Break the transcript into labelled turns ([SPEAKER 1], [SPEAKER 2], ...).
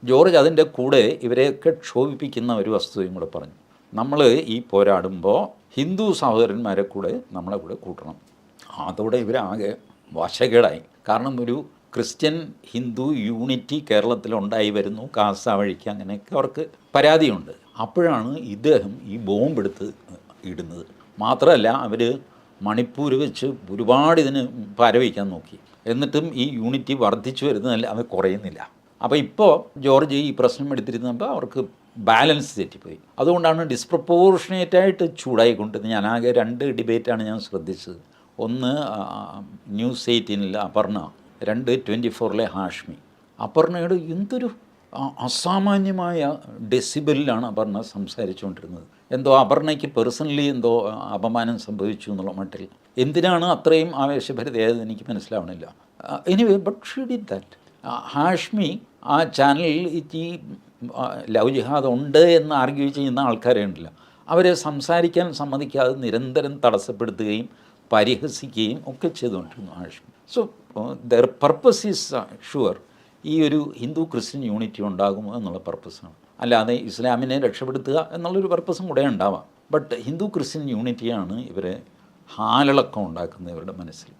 [SPEAKER 1] George അതിൻ്റെ കൂടെ ഇവരെയൊക്കെ ക്ഷോഭിപ്പിക്കുന്ന ഒരു വസ്തുതയും കൂടെ പറഞ്ഞു. നമ്മൾ ഈ പോരാടുമ്പോൾ ഹിന്ദു സഹോദരന്മാരെ കൂടെ നമ്മളെ കൂടെ കൂട്ടണം. അതോടെ ഇവരാകെ വശകേടായി. കാരണം ഒരു ക്രിസ്ത്യൻ ഹിന്ദു യൂണിറ്റി കേരളത്തിലുണ്ടായി വരുന്നു, കാസ വഴിക്ക്, അങ്ങനെയൊക്കെ അവർക്ക് പരാതിയുണ്ട്. അപ്പോഴാണ് ഇദ്ദേഹം ഈ ബോംബെടുത്ത് ഇടുന്നത്. മാത്രമല്ല അവർ മണിപ്പൂർ വെച്ച് ഒരുപാട് ഇതിന് പാരവയ്ക്കാൻ നോക്കി. എന്നിട്ടും ഈ യൂണിറ്റി വർദ്ധിച്ചു വരുന്നതല്ല, അത് കുറയുന്നില്ല. അപ്പോൾ ഇപ്പോൾ ജോർജ് ഈ പ്രശ്നം എടുത്തിരുന്നപ്പോൾ അവർക്ക് ബാലൻസ് തെറ്റിപ്പോയി. അതുകൊണ്ടാണ് ഡിസ്പ്രപ്പോർഷനേറ്റായിട്ട് ചൂടായിക്കൊണ്ടിരുന്നത്. ഞാനാകെ 2 ഡിബേറ്റാണ് ഞാൻ ശ്രദ്ധിച്ചത്. ഒന്ന് ന്യൂസ് 18 അപർണ, 2 24 ഹാഷ്മി. അപർണയുടെ എന്തൊരു അസാമാന്യമായ ഡെസിബലിലാണ് അപർണ സംസാരിച്ചുകൊണ്ടിരുന്നത്. എന്തോ അപർണയ്ക്ക് പേഴ്സണലി എന്തോ അപമാനം സംഭവിച്ചു എന്നുള്ള മട്ടിൽ. എന്തിനാണ് അത്രയും ആവേശഭരിതയായത് എനിക്ക് മനസ്സിലാവണില്ല. Anyway but she did that. Hashmi ആ ചാനലിൽ ഈ ലവ് ജിഹാദ് ഉണ്ട് എന്ന് ആർഗ്യൂ ചെയ്യുന്ന ആൾക്കാരെ ഉണ്ടല്ലോ, അവരെ സംസാരിക്കാൻ സമ്മതിക്കാതെ നിരന്തരം തടസ്സപ്പെടുത്തുകയും പരിഹസിക്കുകയും ഒക്കെ ചെയ്തുകൊണ്ടിരുന്നു Hashmi. So there purpose is sure. ഈ ഒരു ഹിന്ദു ക്രിസ്ത്യൻ യൂണിറ്റി ഉണ്ടാകുമോ എന്നുള്ള പർപ്പസാണ്. അല്ലാതെ ഇസ്ലാമിനെ രക്ഷപ്പെടുത്തുക എന്നുള്ളൊരു പർപ്പസും കൂടെ ഉണ്ടാവാം. ബട്ട് ഹിന്ദു ക്രിസ്ത്യൻ യൂണിറ്റിയാണ് ഇവരെ ഹാലിളക്കം ഉണ്ടാക്കുന്നത് ഇവരുടെ മനസ്സിൽ.